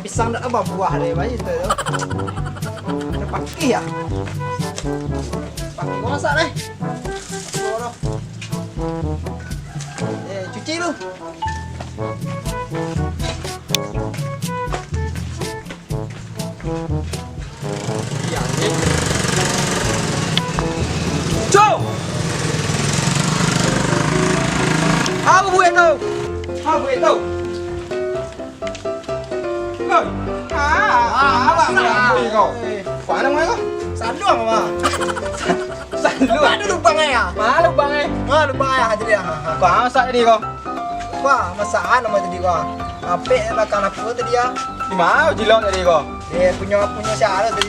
pisang dah apa buah deh bayi tu. Ada pakai ya. Pakai kau masak deh. Cuci lu. Ya, ni. Jom. Apa buat tu? Apa buat tu? Hei. Apa buat kau? Kuat nama kau? Saluang apa? Saluang. Ada lubang ya? Mana lubang eh? Mana lubang ya jadi ya? Kau masak tadi kau? Kau masakan nama tadi kau? Apa makan apa tadi ya? Di mana jilong tadi kau? Punya siapa tadi?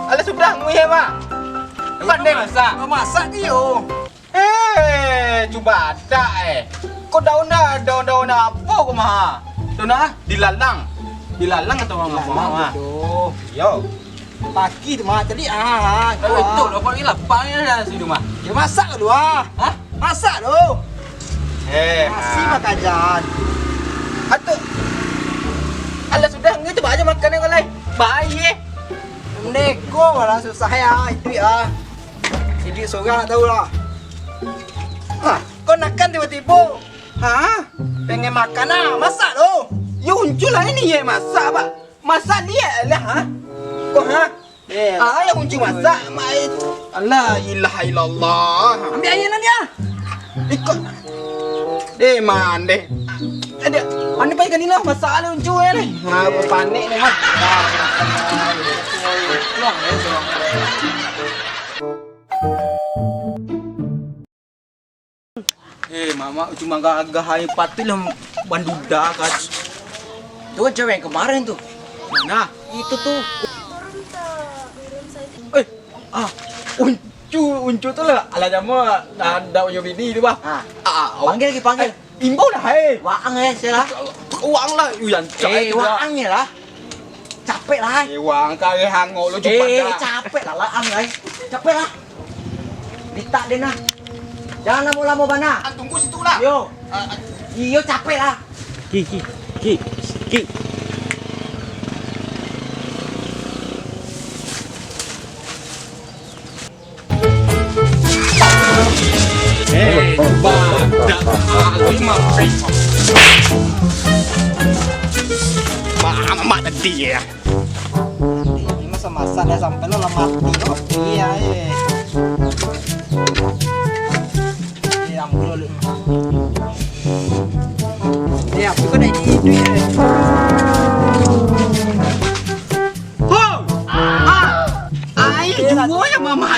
Alah sudah muih pak. Pandai masak? Masak dia. Cuba ada Kau daun apa kau mah? Daun apa? Dilalang atau apa? Yo. Pagi tu mah tadi Kalau itu loh, kalau ini lapangnya dah sini mah. Ya masak dulu Hah? Masak dulu. Masih makan jan. Atau alah sudah ni coba aja makan yang lain. Baik. Neko malah susah ya itu ya. Jadi seorang nak tahu lah. Kau nakkan tiba-tiba. Pengen makan masak dulu. Ya uncul lah ini ya masak pak. Masak dia lah. Kau yang uncul masak. Allah ilaha illallah. Ambil air lah dia. Ikut. Man deh. Ada. Mana pakai kan ni lah masak lah uncul ni. Panik ni mah. Luang mama cuma gagah yang patil lah banduda kan. Tu kan cewek yang kemarin tu. Mana? Itu tuh. Uncu tu lah. Alah nama dah punya bini tu bah. Panggil lagi panggil. Imbau dah Waang saya lah. Uang lah. Yang cai tu. Waangnya lah. Capek lah. Uang kali hangok lu cepat dah. Capek lah laang guys. Capek lah. Dita deh nah. Jangan lama-lama bana. Tunggu situ lah. Yo. Iyo capek lah. Ki. Badak lima peso. Mak tadi ya. Ini masa-masa dah sampai lo mati kok. Iya ambil dulu. Aku kau dah ini ya. Dua yang mama.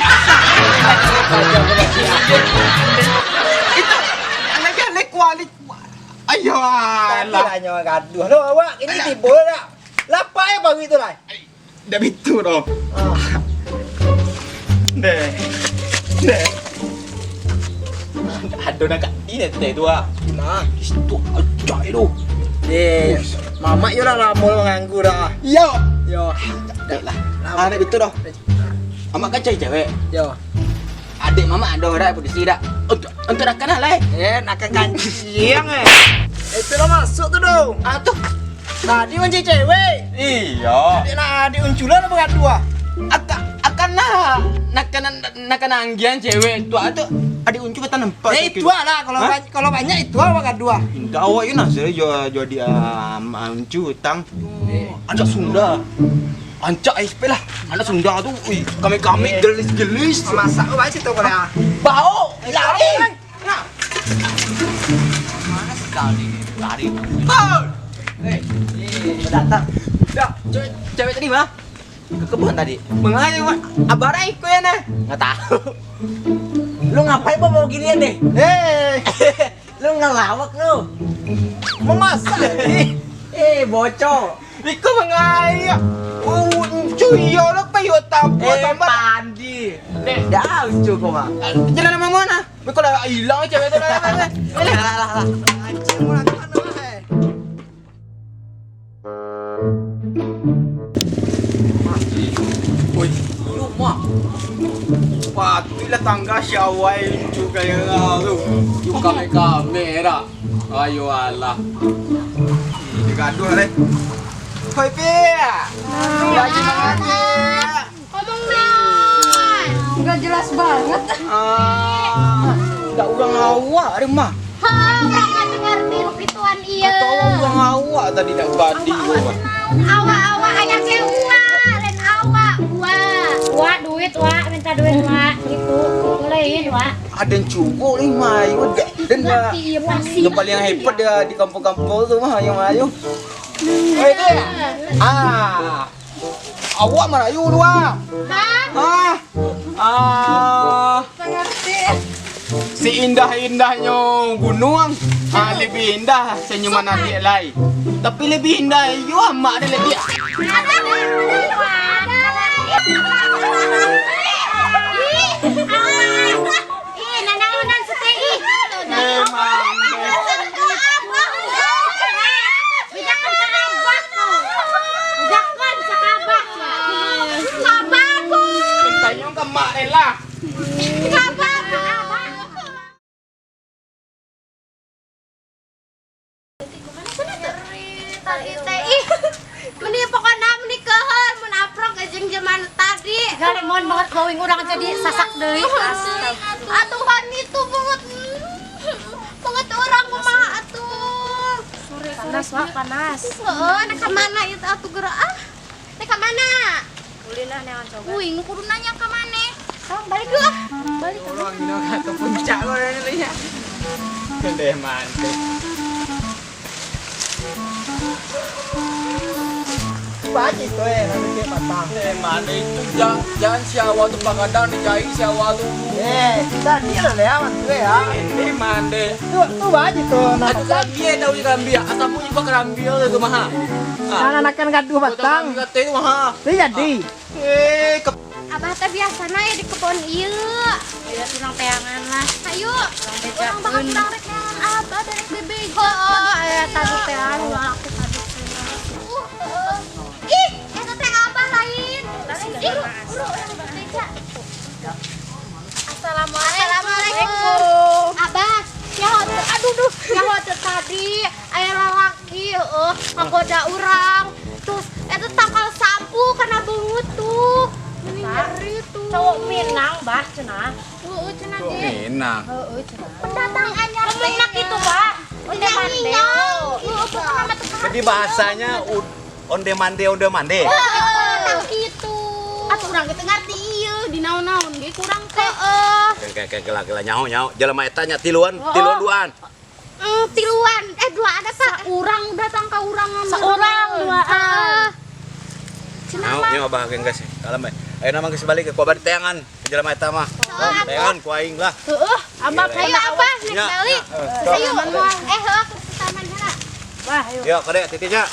Itu anaknya kuali. Ayo Lah nyawa gaduh. Lo awak ini tiba dah. Lapa ya baru itu lah. Dah bitu doh. Deh. Ada nak ini teh tua. Nah, Itu aja itu. mama yo lah lama nganggur dah. Yo. Dah lah. Anak itu doh. Amak kan cewek. Yo. Adik mama ada dah polisi dah. Untuk nak kenal lah. Nak kancing Itu lo masuk tu dong. Tuh. Tadi macam cewek. Iya. Adik unculan apa kan dua? Akan nak anggian cewek tu atau adik uncu kata nampak. Itu lah kalau banyak itu apa kan dua? Enggak awak you nak saya jual dia uncu tang. Anak Sunda. Ancak SP lah. Anak Sunda tu, kami gelis. Masak apa sih tu boleh? Bau, lari. Mana sekali lari. Bau. Datang. Dah, cewek tadi mah ke kebun tadi. Mengayu abara ikut ya nah. Enggak tahu. Lu ngapain bawa ginian deh? Lu ngelawak lu. Memasak nih. Bocor. Iko mengayu. Cuy, yo lo payo tambah. Pandi. Dah lucu kau mah. Jalan sama mana? Biko dah hilang cewek tu dah. Lah. Anjing mau nak mana Oi, rumah. Patilah tangga syawai juga yang tu. Kamera. Ayo Allah. gaduh le. Hoi Pi. Lagi mana? Ngomong naon? Nggak jelas banget. Enggak ulang awak deh mah. Ha, urang ngadengar tiru pituan ieu. Atau ulang awak tadi dak badi gua. Awa-awa aya ge ua, lain awa, ua. Ua duit, ua, minta duit, ua. Gitu. Bolehin, ua. Ada yang cukup nih mah, dan Iya pasti. yang paling hebat dia di kampung-kampung tuh mah yang Melayu. Eh dia, awak Melayu lu ah. Mengerti. Si indah-indahnya gunung, lebih indah senyuman adik lain. Tapi lebih indah you mak dia lebih. Tanya ke mak lah. Meni pokoknya meni kehel mun aprok jeung zaman tadi. Galemon banget glowing urang jadi sasak deui. Atuhan itu banget. Banget orang kumaha atuh. Panas wah panas. Heeh, nek ka mana ieu atuh geura ah. Nek ka mana? Ulina neon coba. Uing kudu nanya ka mana? Balik dulu. Balik. Orang ini kata puncak lo ini ya. Kedeh mantep. Baca itu nanti dia patah. Mana itu jangan siawa tuh pangadang dicai siawa tuh. Kita dia lah ya mantu ya. Ini mande. Tuh baca itu. Aduh kambia tahu di kambia. Atamu juga kambia itu mah. Anak-anakan gaduh batang. Kambia teh mah. Dia jadi. Abah teh biasana ya di kebon ieu. Ya tunang teangan lah. Ayo. Bejakeun. Orang banget urang rek neangan abah dari bebe. Heeh, aya tadi teangan ulah aku tadi. Ih, eta teh abah lain. Ih, urang beja. Assalamualaikum. Abah, aduh, nyaho teh tadi aya lalaki heueuh ngagoda urang. Terus eta tangkal sapu kana beungeut tuh. Mending nyeri tuh. Cowok Minang bah cenah. Heueuh cenah ge. Enak. Heueuh cenah. Pendatang anyar teh. Minang kitu bah. Onde mandeo. Heueuh pokona mah teu Jadi bahasanya onde mande. tah kitu. Atuh urang teh ngarti ieu di naon-naon ge kurang teh. Kayak gela-gela nyaho. Jelema eta nya tiluan duaan. Tiluan. Dua ada Pak. Urang datang ka urang Seorang duaan. Nyaho nya abah geus guys. Kalem bae. Ayeuna mah geus balik ke kuabar teangan. Jelema eta mah. Teangan ku aing lah. Heueuh, abah Ayo Abah naik Ya, balik. Ayo heuh ke taman heula. Wah, ayo. Yo kade titinya.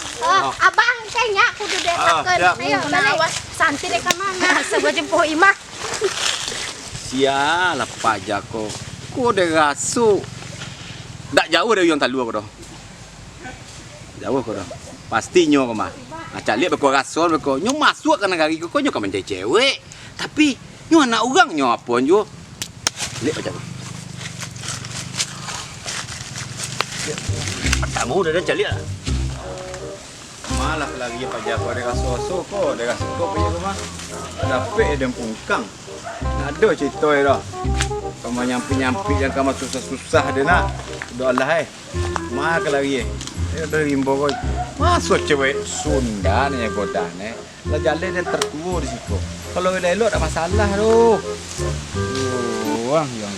Abah teh nya kudu detakeun. siap. Ayo balik. Santi deh ka mana? Sebuah jempuh imah. Sialah pajako. Ku de gasu. Dak jauh dari yang talu aku doh. Jauh aku doh. Pasti nyo kemah. Acak lihat beko gasol beko nyo masuk ke negara ko nyo ka cewek. Tapi nyo anak urang nyo apa nyo. Lihat macam. Kamu udah cari lah. Malah lagi ya pajako ada gasoso ko, ada gasoso punya rumah. Dapat ada pungkang. Ada cerita dah. Kamu nyampi dan kamu susah-susah dia nak. Doa lah Mak lagi dia dari Imbo masuk cewek Sunda nih godane. Lah jalan dia tertua di situ. Kalau elok ada masalah tu. Yang.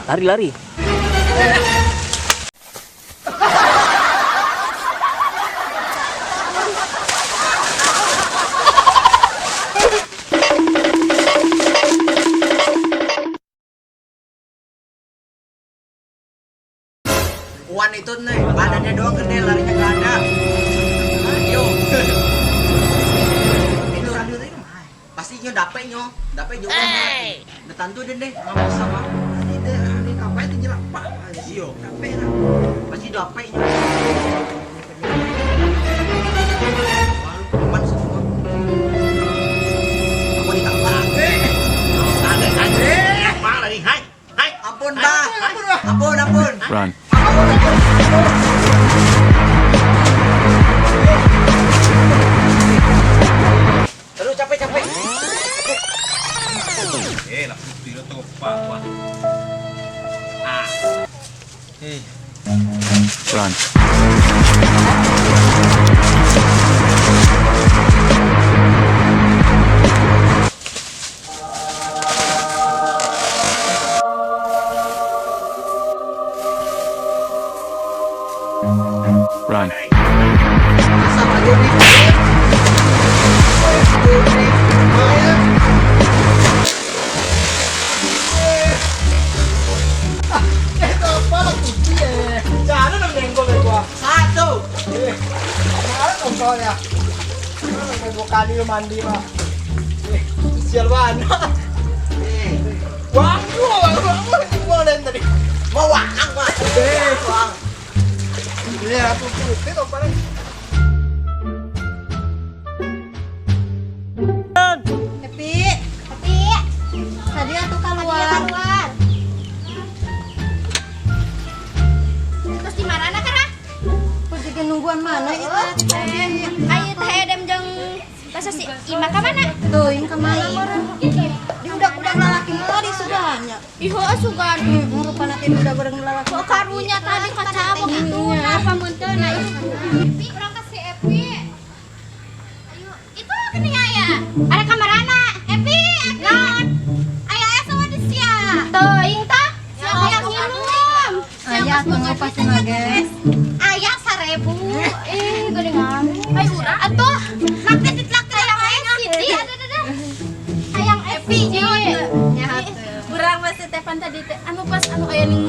Lari. Wan itu nih, badannya doang gede, larinya gak ada. Radio. Itu radio tadi mah. Pastinya dapet juga. Udah tantu deh, ngomong sama. Ini kapan itu jelak pak? Sio, dapet lah. Pasti dapet nyo. Walau aman semua. Aku ditambah. Ada. Mang lagi, hai. Ampun, Bah. Ampun. Run. Aduh capek. Lah putih tu apa? Run. Run. Sama dia ni. Jangan nak menggol gua. Satu. Mana menggol ya? Mana dua kali mandi mah. Sial banget. Wang gua tadi. Mau wang mah. Wang. Ini aku putih tuh paling. Happy. Tadi aku keluar. Terus di mana nak? Pergi nungguan mana itu? Ayo teh dem jeung bahasa si Ima ka mana? Tuh, yang kemana? Di udah lalaki tadi suganya. Iho sugan. Rupana teh udah bareng lalaki. Kok karunya tadi kaca begitu. Apa munteun na Epi urang ka si Epi. Ayo, itu geuning aya. Ada kamarana. Epi. Naon? Aya sama di sia. Teuing tah. Siapa yang minum? Ayah tengah pasti nages. Aya 1000. Geuningan. Ai urang atuh. Nak ditlak hayang Siti. Ada. Hayang Epi. Nyahat. Berang masih tepan tadi teh anu pas anu aya ning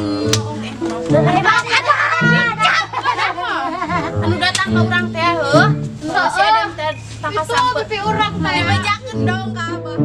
anu datang ke urang teh heuh. Masih ada teh tangka sampet. Itu pipi urang teh. Dibajakeun dong ka Abah.